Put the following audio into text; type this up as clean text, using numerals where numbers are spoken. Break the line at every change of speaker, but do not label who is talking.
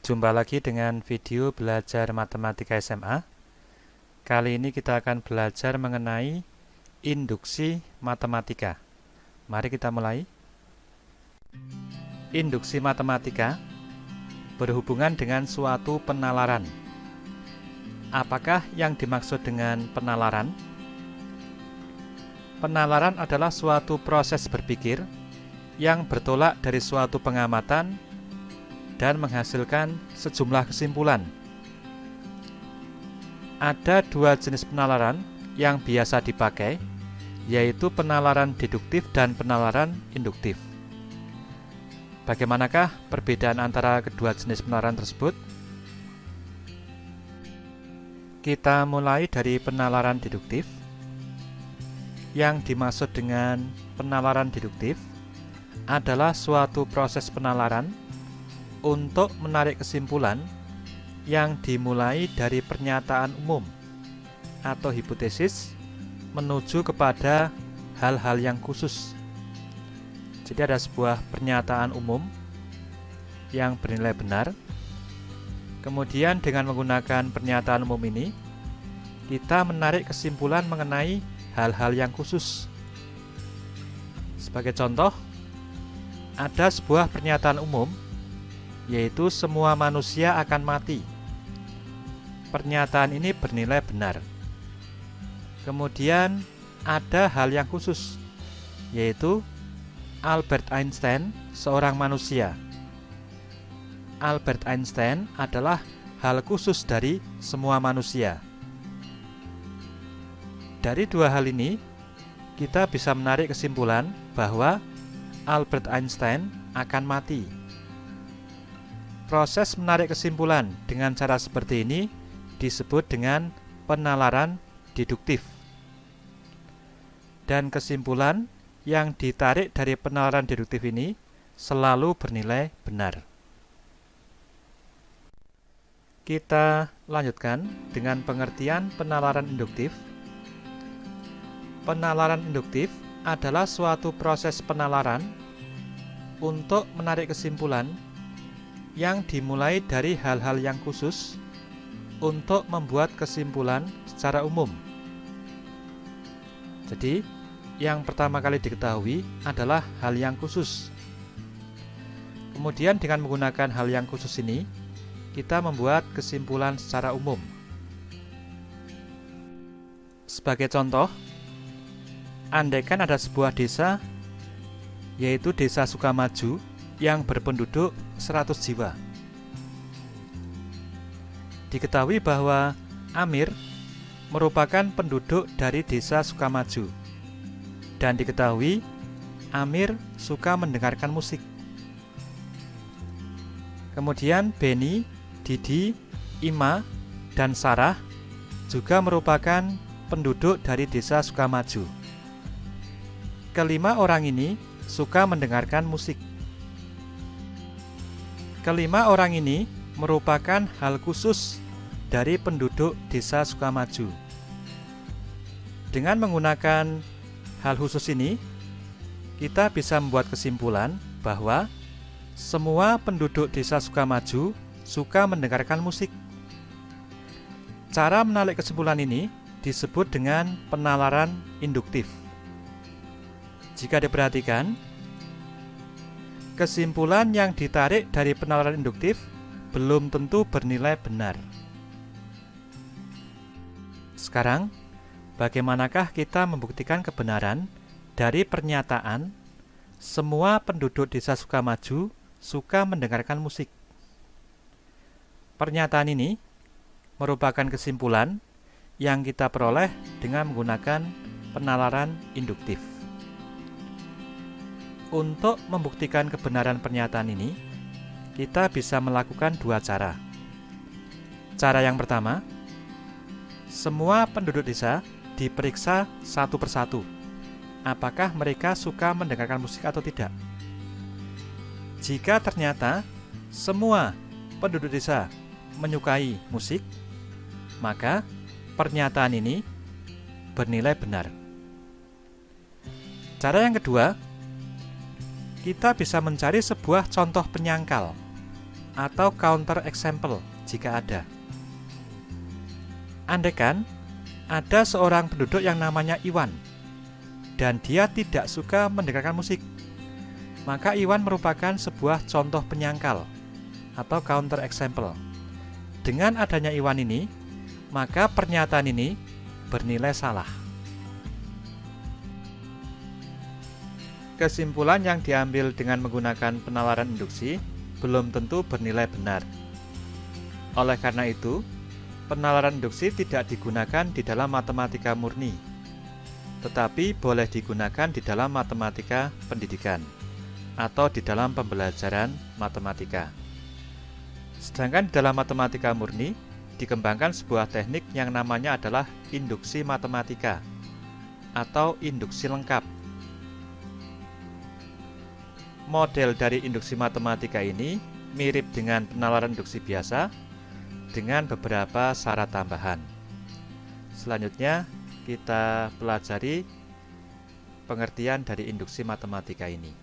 Jumpa lagi dengan video belajar matematika SMA. Kali ini kita akan belajar mengenai induksi matematika. Mari kita mulai. Induksi matematika berhubungan dengan suatu penalaran. Apakah yang dimaksud dengan penalaran? Penalaran adalah suatu proses berpikir yang bertolak dari suatu pengamatan dan menghasilkan sejumlah kesimpulan. Ada dua jenis penalaran yang biasa dipakai, yaitu penalaran deduktif dan penalaran induktif. Bagaimanakah perbedaan antara kedua jenis penalaran tersebut? Kita mulai dari penalaran deduktif. Yang dimaksud dengan penalaran deduktif adalah suatu proses penalaran untuk menarik kesimpulan yang dimulai dari pernyataan umum atau hipotesis menuju kepada hal-hal yang khusus. Jadi ada sebuah pernyataan umum yang bernilai benar. Kemudian dengan menggunakan pernyataan umum ini, kita menarik kesimpulan mengenai hal-hal yang khusus. Sebagai contoh, ada sebuah pernyataan umum, yaitu semua manusia akan mati. Pernyataan ini bernilai benar. Kemudian ada hal yang khusus, yaitu Albert Einstein seorang manusia. Albert Einstein adalah hal khusus dari semua manusia. Dari dua hal ini, kita bisa menarik kesimpulan bahwa Albert Einstein akan mati. Proses menarik kesimpulan dengan cara seperti ini disebut dengan penalaran deduktif. Dan kesimpulan yang ditarik dari penalaran deduktif ini selalu bernilai benar. Kita lanjutkan dengan pengertian penalaran induktif. Penalaran induktif adalah suatu proses penalaran untuk menarik kesimpulan yang dimulai dari hal-hal yang khusus untuk membuat kesimpulan secara umum. Jadi, yang pertama kali diketahui adalah hal yang khusus. Kemudian dengan menggunakan hal yang khusus ini, kita membuat kesimpulan secara umum. Sebagai contoh, andaikan ada sebuah desa, yaitu Desa Sukamaju, yang berpenduduk 100 jiwa. Diketahui bahwa Amir merupakan penduduk dari Desa Sukamaju, dan diketahui Amir suka mendengarkan musik. Kemudian Beni, Didi, Ima, dan Sarah juga merupakan penduduk dari Desa Sukamaju. Kelima orang ini suka mendengarkan musik. Kelima orang ini merupakan hal khusus dari penduduk Desa Sukamaju. Dengan menggunakan hal khusus ini, kita bisa membuat kesimpulan bahwa semua penduduk Desa Sukamaju suka mendengarkan musik. Cara menarik kesimpulan ini disebut dengan penalaran induktif. Jika diperhatikan, kesimpulan yang ditarik dari penalaran induktif belum tentu bernilai benar. Sekarang, bagaimanakah kita membuktikan kebenaran dari pernyataan semua penduduk Desa Sukamaju suka mendengarkan musik? Pernyataan ini merupakan kesimpulan yang kita peroleh dengan menggunakan penalaran induktif. Untuk membuktikan kebenaran pernyataan ini, kita bisa melakukan dua cara. Cara yang pertama, semua penduduk desa diperiksa satu persatu. Apakah mereka suka mendengarkan musik atau tidak? Jika ternyata semua penduduk desa menyukai musik, maka pernyataan ini bernilai benar. Cara yang kedua, kita bisa mencari sebuah contoh penyangkal. atau counter example jika ada. Andaikan ada seorang penduduk yang namanya Iwan dan dia tidak suka mendengarkan musik, maka Iwan merupakan sebuah contoh penyangkal atau counter example. Dengan adanya Iwan ini, maka pernyataan ini bernilai salah. Kesimpulan yang diambil dengan menggunakan penalaran induksi belum tentu bernilai benar. Oleh karena itu, penalaran induksi tidak digunakan di dalam matematika murni, tetapi boleh digunakan di dalam matematika pendidikan atau di dalam pembelajaran matematika. Sedangkan di dalam matematika murni, dikembangkan sebuah teknik yang namanya adalah induksi matematika atau induksi lengkap. Model dari induksi matematika ini mirip dengan penalaran induksi biasa dengan beberapa syarat tambahan. Selanjutnya, kita pelajari pengertian dari induksi matematika ini.